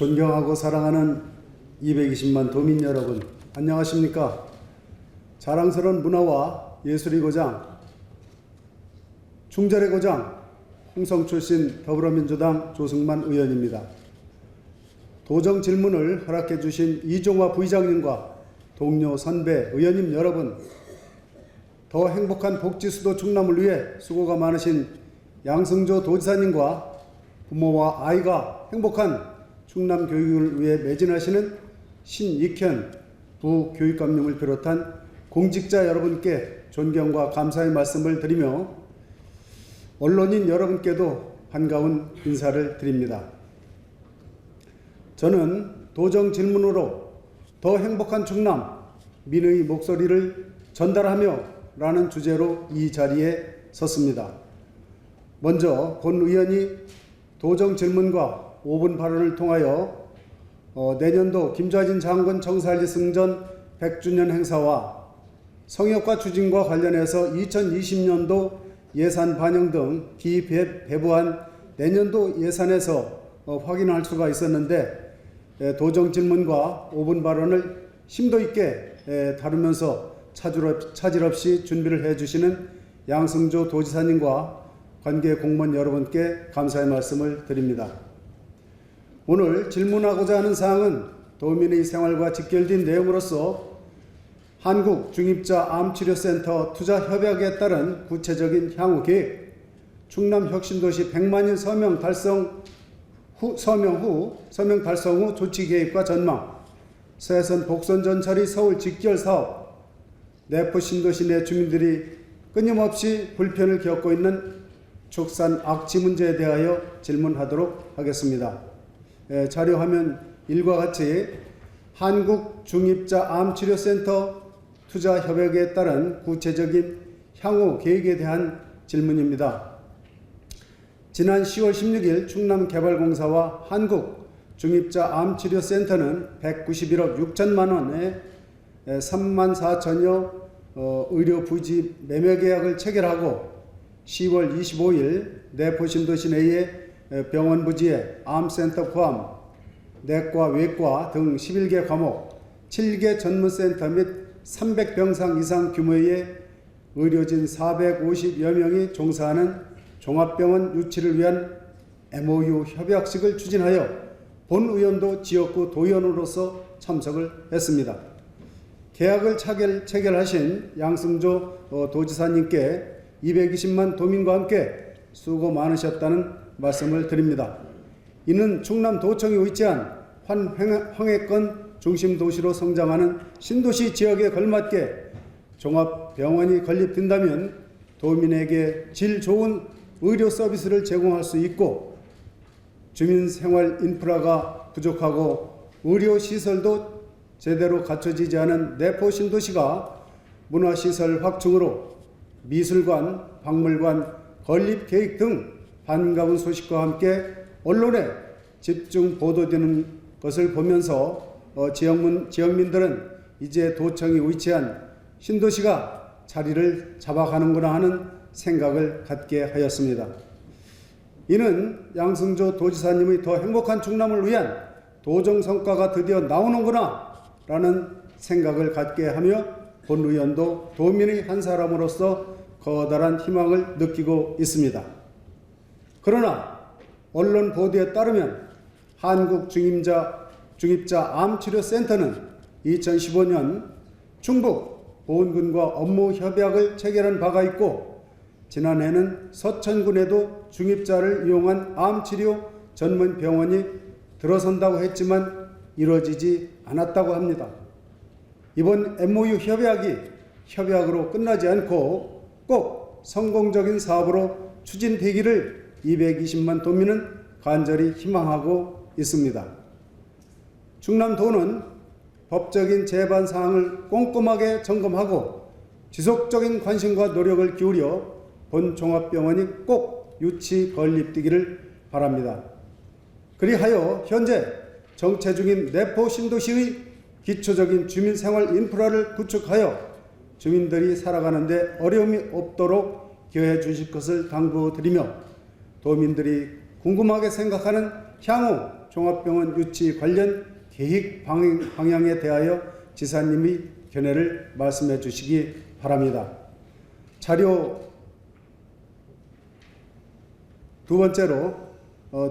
존경하고 사랑하는 220만 도민 여러분, 안녕하십니까? 자랑스러운 문화와 예술의 고장, 충절의 고장, 홍성 출신 더불어민주당 조승만 의원입니다. 도정 질문을 허락해 주신 이종화 부의장님과 동료 선배 의원님 여러분, 더 행복한 복지수도 충남을 위해 수고가 많으신 양승조 도지사님과 부모와 아이가 행복한 충남 교육을 위해 매진하시는 신익현 부교육감님을 비롯한 공직자 여러분께 존경과 감사의 말씀을 드리며 언론인 여러분께도 반가운 인사를 드립니다. 저는 도정 질문으로 더 행복한 충남, 민의 목소리를 전달하며 라는 주제로 이 자리에 섰습니다. 먼저 본 의원이 도정 질문과 5분 발언을 통하여 내년도 김좌진 장군 청사리 승전 100주년 행사와 성역과 추진과 관련해서 2020년도 예산 반영 등 기배부한 내년도 예산에서 확인할 수가 있었는데 도정 질문과 5분 발언을 심도 있게 다루면서 차질 없이 준비를 해주시는 양승조 도지사님과 관계 공무원 여러분께 감사의 말씀을 드립니다. 오늘 질문하고자 하는 사항은 도민의 생활과 직결된 내용으로서 한국 중입자 암치료센터 투자 협약에 따른 구체적인 향후 계획, 충남 혁신도시 100만인 서명 달성 후 조치 계획과 전망, 서해선 복선 전철의 서울 직결 사업, 내포 신도시 내 주민들이 끊임없이 불편을 겪고 있는 축산 악취 문제에 대하여 질문하도록 하겠습니다. 자료 화면 1과 같이 한국 중입자 암치료센터 투자 협약에 따른 구체적인 향후 계획에 대한 질문입니다. 지난 10월 16일 충남개발공사와 한국 중입자 암치료센터는 191억 6천만 원의 3만 4천여 의료 부지 매매 계약을 체결하고 10월 25일 내포 신도시 내의 병원 부지에 암센터 포함 내과, 외과 등 11개 과목, 7개 전문센터 및 300병상 이상 규모의 의료진 450여 명이 종사하는 종합병원 유치를 위한 MOU 협약식을 추진하여 본 의원도 지역구 도의원으로서 참석을 했습니다. 계약을 체결하신 양승조 도지사님께 220만 도민과 함께 수고 많으셨다는 말씀을 드립니다. 이는 충남도청이 위치한 황해권 중심도시로 성장하는 신도시 지역에 걸맞게 종합병원이 건립된다면 도민에게 질 좋은 의료 서비스를 제공할 수 있고 주민생활 인프라가 부족하고 의료시설도 제대로 갖춰지지 않은 내포 신도시가 문화시설 확충으로 미술관, 박물관, 건립계획 등 반가운 소식과 함께 언론에 집중 보도되는 것을 보면서 지역민들은 이제 도청이 위치한 신도시가 자리를 잡아가는구나 하는 생각을 갖게 하였습니다. 이는 양승조 도지사님의 더 행복한 충남을 위한 도정 성과가 드디어 나오는구나 라는 생각을 갖게 하며 본 의원도 도민의 한 사람으로서 커다란 희망을 느끼고 있습니다. 그러나 언론 보도에 따르면 한국 중입자 암치료센터는 2015년 충북 보은군과 업무 협약을 체결한 바가 있고 지난해는 서천군에도 중입자를 이용한 암치료 전문 병원이 들어선다고 했지만 이루어지지 않았다고 합니다. 이번 MOU 협약이 협약으로 끝나지 않고 꼭 성공적인 사업으로 추진되기를 220만 도민은 간절히 희망하고 있습니다. 충남도는 법적인 제반 사항을 꼼꼼하게 점검하고 지속적인 관심과 노력을 기울여 본 종합병원이 꼭 유치 건립되기를 바랍니다. 그리하여 현재 정체 중인 내포 신도시의 기초적인 주민생활 인프라를 구축하여 주민들이 살아가는 데 어려움이 없도록 기여해 주실 것을 당부드리며 도민들이 궁금하게 생각하는 향후 종합병원 유치 관련 계획 방향에 대하여 지사님이 견해를 말씀해 주시기 바랍니다. 자료 두 번째로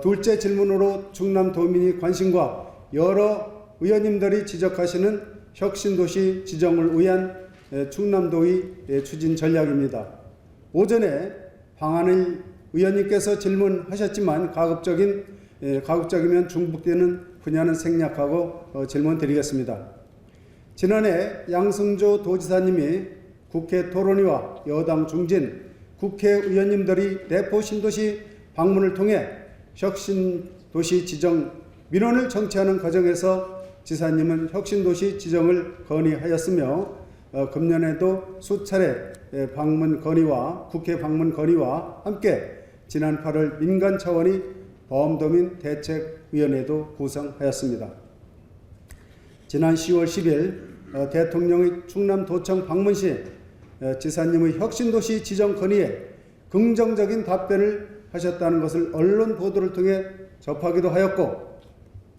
둘째 질문으로 충남도민이 관심과 여러 의원님들이 지적하시는 혁신도시 지정을 위한 충남도의 추진 전략입니다. 오전에 방한일 의원님께서 질문하셨지만 가급적이면 중복되는 분야는 생략하고 질문 드리겠습니다. 지난해 양승조 도지사님이 국회 토론회와 여당 중진 국회의원님들이 내포 신도시 방문을 통해 혁신도시 지정 민원을 정치하는 과정에서 지사님은 혁신도시 지정을 건의하였으며 금년에도 수차례 방문 건의와 국회 방문 건의와 함께 지난 8월 민간 차원의 범도민 대책위원회도 구성하였습니다. 지난 10월 10일 대통령의 충남도청 방문 시 지사님의 혁신도시 지정 건의에 긍정적인 답변을 하셨다는 것을 언론 보도를 통해 접하기도 하였고,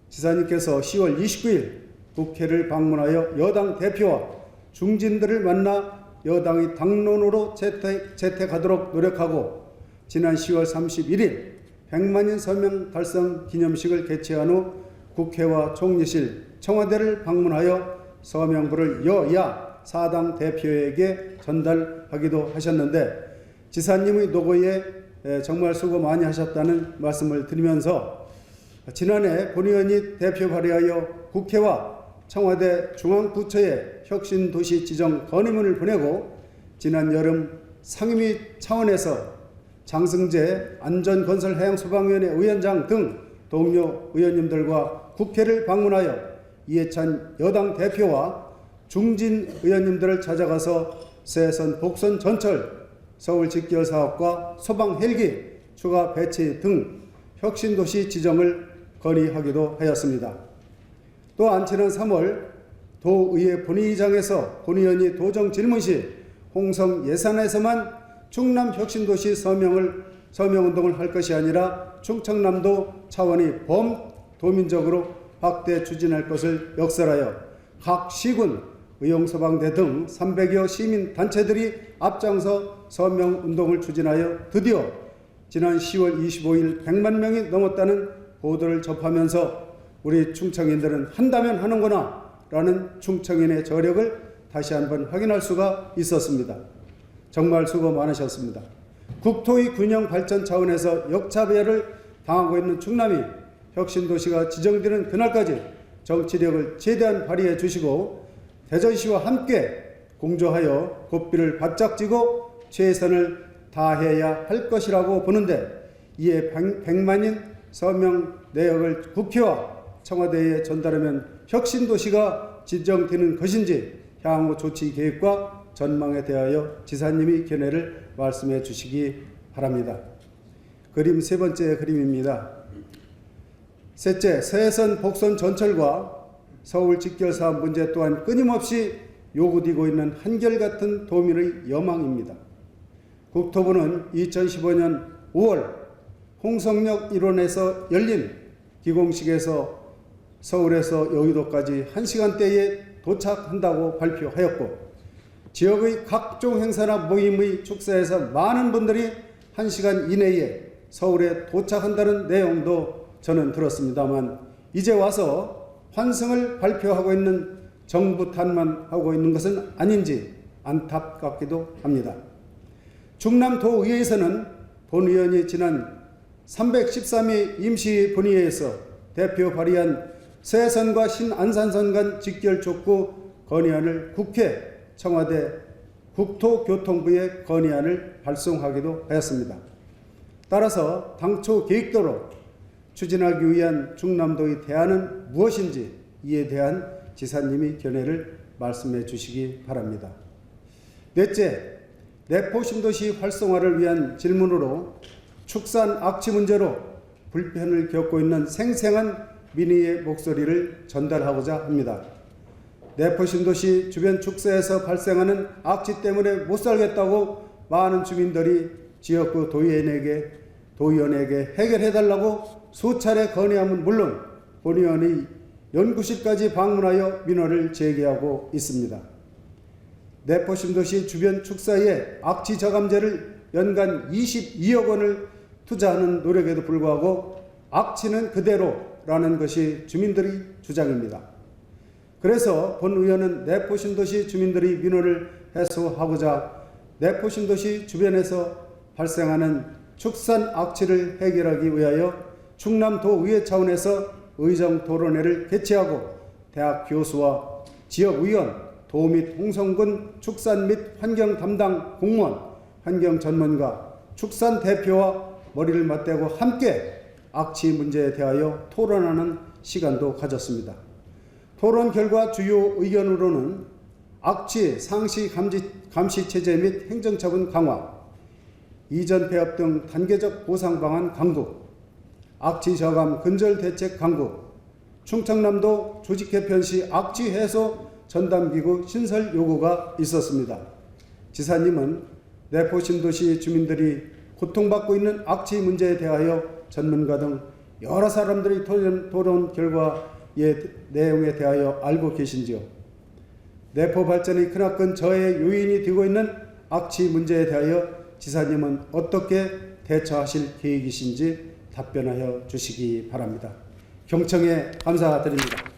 지사님께서 10월 29일 국회를 방문하여 여당 대표와 중진들을 만나 여당의 당론으로 채택하도록 노력하고, 지난 10월 31일 100만인 서명 달성 기념식을 개최한 후 국회와 총리실, 청와대를 방문하여 서명부를 여야 4당 대표에게 전달하기도 하셨는데, 지사님의 노고에 정말 수고 많이 하셨다는 말씀을 드리면서, 지난해 본의원이 대표 발의하여 국회와 청와대 중앙부처에 혁신도시 지정 건의문을 보내고, 지난 여름 상임위 차원에서 장승재 안전건설해양소방위원회 위원장 등 동료 의원님들과 국회를 방문하여 이해찬 여당 대표와 중진 의원님들을 찾아가서 세선 복선 전철, 서울 직결 사업과 소방 헬기 추가 배치 등 혁신도시 지정을 건의하기도 하였습니다. 또한 지난 3월 도의회 본회의장에서 본의원이 도정 질문 시 홍성 예산에서만 충남 혁신도시 서명운동을 할 것이 아니라 충청남도 차원의 범도민적으로 확대 추진할 것을 역설하여 각 시군, 의용소방대 등 300여 시민단체들이 앞장서 서명운동을 추진하여 드디어 지난 10월 25일 100만 명이 넘었다는 보도를 접하면서 우리 충청인들은 한다면 하는구나 라는 충청인의 저력을 다시 한번 확인할 수가 있었습니다. 정말 수고 많으셨습니다. 국토의 균형 발전 차원에서 역차별을 당하고 있는 충남이 혁신도시가 지정되는 그날까지 정치력을 최대한 발휘해 주시고 대전시와 함께 공조하여 고삐를 바짝 쥐고 최선을 다해야 할 것이라고 보는데, 이에 100만인 서명 내역을 국회와 청와대에 전달하면 혁신도시가 지정되는 것인지 향후 조치 계획과 전망에 대하여 지사님이 견해를 말씀해 주시기 바랍니다. 그림 세 번째 그림입니다. 셋째, 서해선 복선 전철과 서울 직결 사업 문제 또한 끊임없이 요구되고 있는 한결같은 도민의 여망입니다. 국토부는 2015년 5월 홍성역 일원에서 열린 기공식에서 서울에서 여의도까지 1시간대에 도착한다고 발표하였고, 지역의 각종 행사나 모임의 축사에서 많은 분들이 1시간 이내에 서울에 도착한다는 내용도 저는 들었습니다만, 이제 와서 환승을 발표하고 있는 정부 탓만 하고 있는 것은 아닌지 안타깝기도 합니다. 충남도의회에서는 본의원이 지난 313회 임시본의회에서 대표 발의한 서해선과 신안산선 간 직결 촉구 건의안을 국회, 청와대, 국토교통부에 건의안을 발송하기도 하였습니다. 따라서 당초 계획대로 추진하기 위한 충남도의 대안은 무엇인지 이에 대한 지사님이 견해를 말씀해 주시기 바랍니다. 넷째, 내포 신도시 활성화를 위한 질문으로 축산 악취 문제로 불편을 겪고 있는 생생한 민의의 목소리를 전달하고자 합니다. 내포 신도시 주변 축사에서 발생하는 악취 때문에 못 살겠다고 많은 주민들이 지역구 도의원에게 해결해달라고 수차례 건의함은 물론 본 의원이 연구실까지 방문하여 민원을 제기하고 있습니다. 내포 신도시 주변 축사에 악취 저감제를 연간 22억 원을 투자하는 노력에도 불구하고 악취는 그대로라는 것이 주민들의 주장입니다. 그래서 본 의원은 내포 신도시 주민들의 민원을 해소하고자 내포 신도시 주변에서 발생하는 축산 악취를 해결하기 위하여 충남도의회 차원에서 의정 토론회를 개최하고 대학 교수와 지역의원, 도 및 홍성군 축산 및 환경 담당 공무원, 환경 전문가, 축산 대표와 머리를 맞대고 함께 악취 문제에 대하여 토론하는 시간도 가졌습니다. 토론 결과 주요 의견으로는 악취 상시 감시 체제 및 행정처분 강화, 이전 폐업 등 단계적 보상 방안 강구, 악취 저감 근절 대책 강구, 충청남도 조직 개편 시 악취 해소 전담기구 신설 요구가 있었습니다. 지사님은 내포 신도시 주민들이 고통받고 있는 악취 문제에 대하여 전문가 등 여러 사람들의 토론 결과의 내용에 대하여 알고 계신지요? 내포 발전의 크나큰 저해 요인이 되고 있는 악취 문제에 대하여 지사님은 어떻게 대처하실 계획이신지 답변하여 주시기 바랍니다. 경청에 감사드립니다.